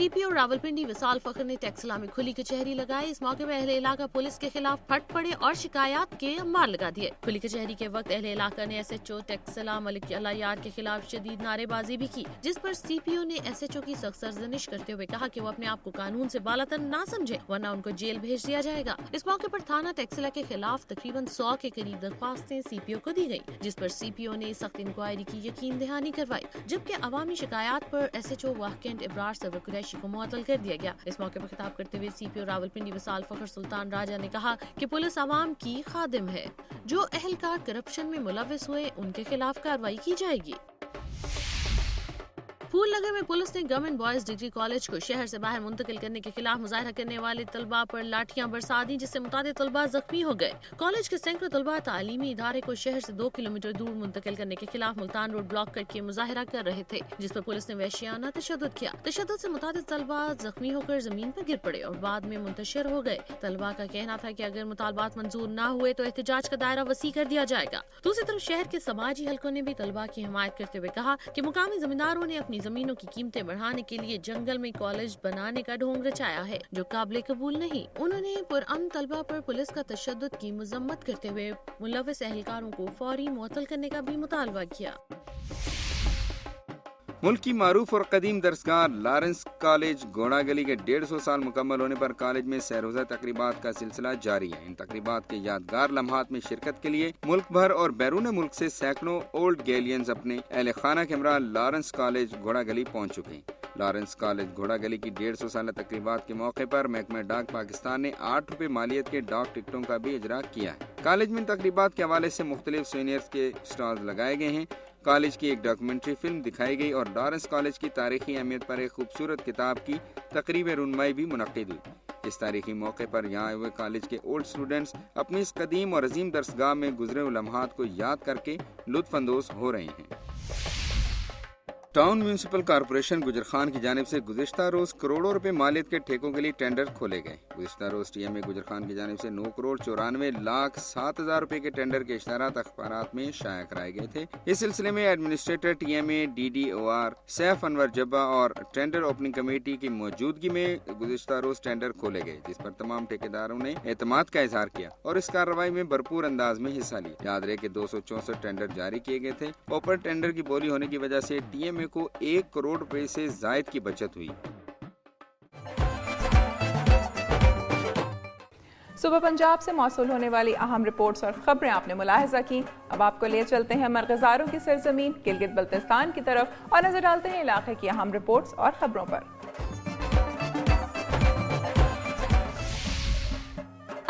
CPO Rawalpindi विशाल फखर ने टेक्सला में खुली कचहरी लगाई। इस मौके पर अहले इलाका पुलिस के खिलाफ फट पड़े और शिकायत के अंबार लगा दिए। खुली कचहरी के वक्त अहले इलाका ने SHO टेक्सला मलिक अल्लाह यार के खिलाफ शदीद नारेबाजी भी की, जिस पर CPO ने SHO की सख्त सरजनिश करते हुए कहा कि वो अपने आप को कानून से बालातर ना समझे वरना उनको जेल भेज दिया जाएगा। इस मौके पर थाना टेक्सला के खिलाफ तकरीबन 100 के करीब दरख्वास्तें CPO को दी गई, जिस पर CPO ने सख्त इंक्वायरी की यकीन दहानी करवाई, जबकि अवामी शिकायत पर SHO वाहकेंट इब्रार सरवर कुरैशी को मुअत्तल कर दिया गया। इस मौके पर खिताब करते हुए CPO रावलपिंडी विशाल फखर सुल्तान राजा ने कहा कि पुलिस आवाम की खादिम है, जो अहलकार करप्शन में मुलविस हुए उनके खिलाफ कार्रवाई की जाएगी। फूलनगर में पुलिस ने गवर्नमेंट बॉयज डिग्री कॉलेज को शहर से बाहर मुंतकिल करने के खिलाफ मुजाहरा करने वाले तलबा पर लाठियां बरसा दी, जिससे मुतादिद तलबा जख्मी हो गए। कॉलेज के सैकड़ों तलबा तालीमी इदारे को शहर से 2 किलोमीटर दूर मुंतकिल करने के खिलाफ मुल्तान रोड ब्लॉक करके मुजाहरा कर रहे थे, जिस पर पुलिस ने वहशियाना तशद्दुद किया। तशद्दुद से मुतादिद तलबा जख्मी होकर जमीन पर गिर पड़े और बाद में मुंतशिर हो गए। तलबा का कहना था कि अगर मुतालबात मंजूर न हुए तो एहतजाज का दायरा वसी कर दिया जाएगा। दूसरी तरफ शहर के समाजी हलकों ने भी तलबा की हिमायत करते हुए कहा कि मुकामी जमींदारों ने अपनी जमीनों की कीमतें बढ़ाने के लिए जंगल में कॉलेज बनाने का ढोंग रचाया है, जो काबिल कबूल नहीं। उन्होंने पुरअमन तलबा पर पुलिस का तशद्दुद की मजम्मत करते हुए मुलविस एहलकारों को फौरी मुअत्तल करने का भी मुतालबा किया। मुल्क की मारूफ और कदीम दरसगाह लॉरेंस कॉलेज घोड़ा गली के 150 साल मुकम्मल होने पर कॉलेज में सैरोज़ा तकरीबात का सिलसिला जारी है। इन तकरीबात के यादगार लम्हात में शिरकत के लिए मुल्क भर और बैरून मुल्क से सैकड़ों ओल्ड गैलियंस अपने अहल खाना के हमरा लॉरेंस कॉलेज घोड़ा गली पहुँच चुके हैं। लॉरेंस कॉलेज घोड़ा गली की 150 साल तकरीबात के मौके पर महकमा डाक पाकिस्तान ने 8 रुपए मालियत के डाक टिकटों का भी इजरा किया है। कॉलेज में तकरीबात के हवाले से मुख्तलिफ सीनियर्स के स्टॉल लगाए गए हैं। कॉलेज की एक डॉक्यूमेंट्री फिल्म दिखाई गई और लॉरेंस कॉलेज की तारीखी अहमियत पर एक खूबसूरत किताब की तकरीब रुनमाई भी मुनक्किद हुई। इस तारीखी मौके पर यहाँ आए हुए कॉलेज के ओल्ड स्टूडेंट्स अपनी इस कदीम और अजीम दरसगाह में गुजरे हुए लम्हात को याद करके लुत्फ अंदोज हो रहे हैं। टाउन म्यूनिसिपल कॉर्पोरेशन गुजरखान की जानिब से गुज़िश्ता रोज करोड़ों रुपए मालियत के ठेकों के लिए टेंडर खोले गए। गुज़िश्ता रोज TMA गुजरखान की जानिब से 9 करोड़ 94,07,000 रुपए के टेंडर के इश्तारात अखबारात में शाया कराए गए थे। इस सिलसिले में administrator TMA DDOR Saif Anwar Jabba और टेंडर ओपनिंग कमेटी की मौजूदगी में गुज़िश्ता रोज टेंडर खोले गए, जिस पर तमाम ठेकेदारों ने एतमाद का इजहार किया और इस कार्रवाई में भरपूर अंदाज में हिस्सा लिया। याद रहे कि 264 टेंडर जारी किए गए थे। ओपन टेंडर की बोली होने की वजह से TMA को 1 करोड़ रुपए से जायद की बचत हुई। सुबह पंजाब से मौसूल होने वाली अहम रिपोर्ट्स और खबरें आपने मुलाहिजा की। अब आपको लिए चलते हैं मरकज़ारों की सरजमीन गिलगित बल्तिस्तान की तरफ और नजर डालते हैं इलाके की अहम रिपोर्ट्स और खबरों पर।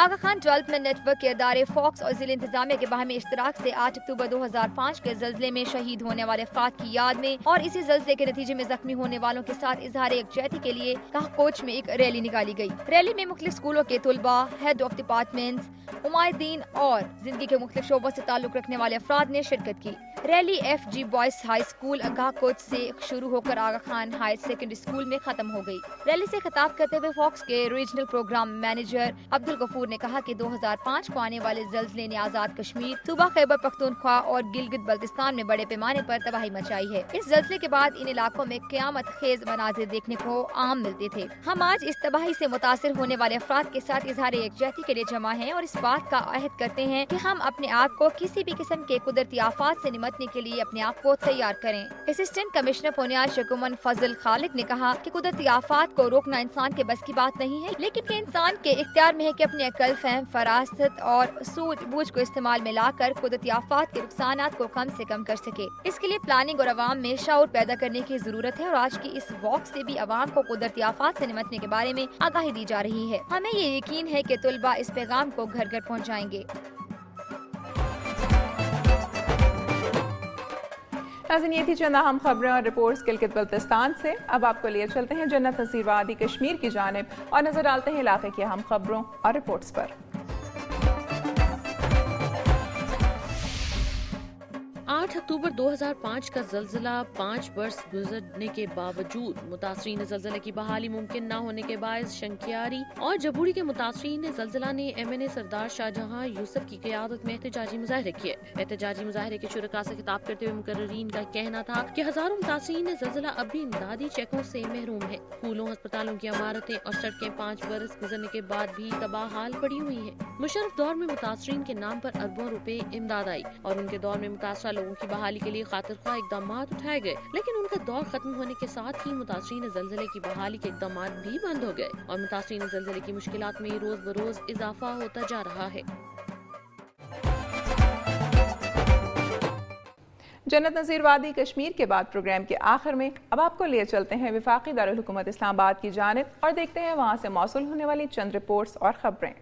आगा खान डेवलपमेंट नेटवर्क के अदारे फॉक्स और जिला इंतजामिया के बाहमी इश्तराक से 8 अक्टूबर 2005 के जल्जले में शहीद होने वाले अफराद की याद में और इसी जल्जले के नतीजे में जख्मी होने वालों के साथ इजहार यकजहती के लिए कोच में एक रैली निकाली गई। रैली में मुख्तलिफ स्कूलों के तुलबा, हेड ऑफ डिपार्टमेंट्स, उमायदीन और जिंदगी के मुख्तलिफ शोबों से ताल्लुक रखने वाले अफराद ने शिरकत की। Rally FG boys high school Agha कोच से शुरू होकर Agha Khan higher secondary school में खत्म हो गई। रैली से खिताब करते हुए फॉक्स के regional program manager Abdul Ghafoor ने कहा कि 2005 को आने वाले जल्जले ने आजाद कश्मीर, सूबा खैबर पख्तूनख्वा और गिलगित बल्तिस्तान में बड़े पैमाने पर तबाही मचाई है। इस जल्जले के बाद इन इलाकों में क़यामत खेज मनाजिर देखने को आम मिलते थे। हम आज इस तबाही से मुतासिर होने वाले अफराद के साथ इजहार यकजहती के लिए जमा हैं और इस बात का अहद करते हैं कि हम अपने आप को किसी भी किस्म के कुदरती आफात से निमटने के लिए अपने आप को तैयार करें। असिस्टेंट कमिश्नर पुनिया शकुमन फजल खालिद ने कहा कि कुदरती आफात को रोकना इंसान के बस की बात नहीं है, लेकिन इंसान के इख्तियार में है कि अपनी अकल, फहम, फरासत और सूझबूझ को इस्तेमाल में लाकर कुदरती आफात के नुकसानात को कम से कम कर सके। इसके लिए प्लानिंग और अवाम में शऊर पैदा करने की जरूरत है और आज की इस वॉक से भी अवाम को कुदरती आफात से निमटने के बारे में आगाही दी जा रही है। हमें ये यकीन है कि तुलबा इस पैगाम को घर घर पहुँचाएंगे। नाज़रीन, ये थी चंद अहम खबरें और रिपोर्ट्स गिलगित बल्तिस्तान से। अब आपको लिए चलते हैं जन्नत नसीर वादी कश्मीर की जानिब और नजर डालते हैं इलाके की अहम खबरों और रिपोर्ट्स पर। 8 اکتوبر 2005 کا زلزلہ 5 برس گزرنے کے باوجود متاثرین زلزلے کی بحالی ممکن نہ ہونے کے باعث شنکیاری اور جبوڑی کے متاثرین زلزلہ نے MNA سردار شاہجہاں یوسف کی قیادت میں احتجاجی مظاہرے کیے. احتجاجی مظاہرے کے شرکاء سے خطاب کرتے ہوئے مقررین کا کہنا تھا کہ ہزاروں متاثرین زلزلہ اب بھی امدادی چیکوں سے محروم ہیں. اسکولوں، ہسپتالوں کی عمارتیں اور سڑکیں 5 برس گزرنے کے بعد بھی تباہ حال پڑی ہوئی ہیں. مشرف دور میں متاثرین کے نام پر اربوں روپے امداد آئی اور ان کے دور میں متاثرہ لوگوں کی بحالی کے لیے خاطر خواہ اقدامات اٹھائے گئے، لیکن ان کا دور ختم ہونے کے ساتھ ہی متاثرین زلزلے کی بحالی کے اقدامات بھی بند ہو گئے اور متاثرین زلزلے کی مشکلات میں روز بروز اضافہ ہوتا جا رہا ہے. جنت نذیر وادی کشمیر کے بعد پروگرام کے آخر میں اب آپ کو لیے چلتے ہیں وفاقی دارالحکومت اسلام آباد کی جانب اور دیکھتے ہیں وہاں سے موصول ہونے والی چند رپورٹس اور خبریں.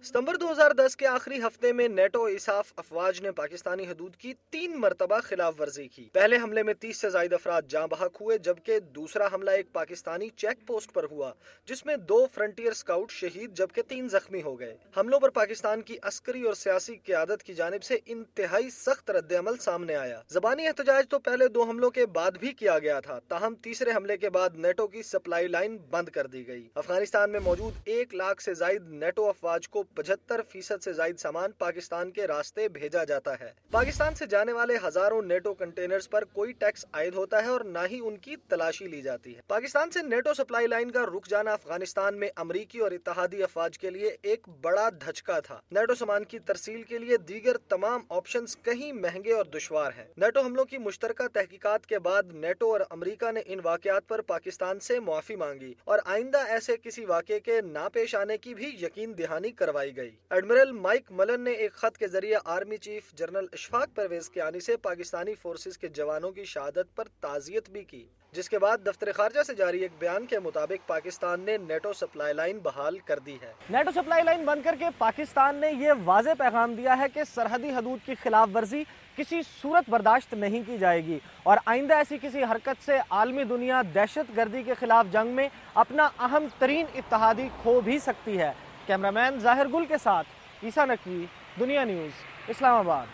ستمبر 2010 کے آخری ہفتے میں نیٹو اساف افواج نے پاکستانی حدود کی 3 مرتبہ خلاف ورزی کی. پہلے حملے میں 30 سے زائد افراد جاں بحق ہوئے، جبکہ دوسرا حملہ ایک پاکستانی چیک پوسٹ پر ہوا جس میں 2 فرنٹیئر اسکاؤٹ شہید جبکہ 3 زخمی ہو گئے. حملوں پر پاکستان کی عسکری اور سیاسی قیادت کی جانب سے انتہائی سخت رد عمل سامنے آیا. زبانی احتجاج تو پہلے 2 حملوں کے بعد بھی کیا گیا تھا، تاہم تیسرے حملے کے بعد نیٹو کی سپلائی لائن بند کر دی گئی. افغانستان میں موجود 1 لاکھ سے زائد نیٹو افواج کو 75% سے زائد سامان پاکستان کے راستے بھیجا جاتا ہے. پاکستان سے جانے والے ہزاروں نیٹو کنٹینرز پر کوئی ٹیکس عائد ہوتا ہے اور نہ ہی ان کی تلاشی لی جاتی ہے. پاکستان سے نیٹو سپلائی لائن کا رک جانا افغانستان میں امریکی اور اتحادی افواج کے لیے ایک بڑا دھچکا تھا. نیٹو سامان کی ترسیل کے لیے دیگر تمام آپشنز کہیں مہنگے اور دشوار ہیں. نیٹو حملوں کی مشترکہ تحقیقات کے بعد نیٹو اور امریکہ نے ان واقعات پر پاکستان سے معافی مانگی اور آئندہ ایسے کسی واقعے کے نہ پیش آنے کی بھی یقین دہانی کروائی گئی. ایڈمرل مائک ملن نے ایک خط کے ذریعے army chief general Ashfaq Pervez Kayani سے پاکستانی فورسز کے جوانوں کی شہادت پر تعزیت بھی کی، جس کے بعد دفتر خارجہ سے جاری ایک بیان کے مطابق پاکستان نے نیٹو سپلائی لائن بحال کر دی ہے. نیٹو سپلائی لائن بند کر کے پاکستان نے یہ واضح پیغام دیا ہے کہ سرحدی حدود کی خلاف ورزی کسی صورت برداشت نہیں کی جائے گی اور آئندہ ایسی کسی حرکت سے عالمی دنیا دہشت گردی کے خلاف جنگ میں اپنا اہم ترین اتحادی کھو بھی سکتی ہے. کیمرامین ظاہر گل کے ساتھ عیسیٰ نقوی، دنیا نیوز، اسلام آباد.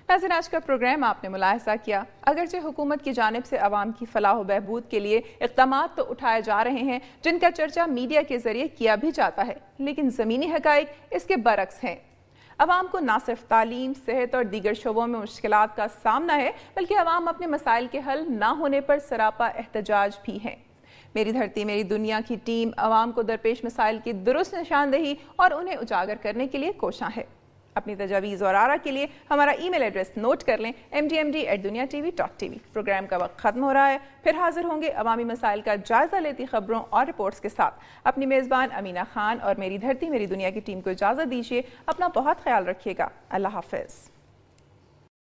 ناظرین، آج کا پروگرام آپ نے ملاحظہ کیا، اگرچہ حکومت کی جانب سے عوام کی فلاح و بہبود کے لیے اقدامات تو اٹھائے جا رہے ہیں جن کا چرچا میڈیا کے ذریعے کیا بھی جاتا ہے، لیکن زمینی حقائق اس کے برعکس ہیں. عوام کو نہ صرف تعلیم، صحت اور دیگر شعبوں میں مشکلات کا سامنا ہے، بلکہ عوام اپنے مسائل کے حل نہ ہونے پر سراپا احتجاج بھی ہیں. میری دھرتی میری دنیا کی ٹیم عوام کو درپیش مسائل کی درست نشاندہی اور انہیں اجاگر کرنے کے لیے کوشاں ہے. اپنی تجاویز اور آراء کے لیے ہمارا ای میل ایڈریس نوٹ کر لیں mdmd@duniatv.tv. پروگرام کا وقت ختم ہو رہا ہے، پھر حاضر ہوں گے عوامی مسائل کا جائزہ لیتی خبروں اور رپورٹس کے ساتھ. اپنی میزبان امینہ خان اور میری دھرتی میری دنیا کی ٹیم کو اجازت دیجیے. اپنا بہت خیال رکھیے گا. اللہ حافظ.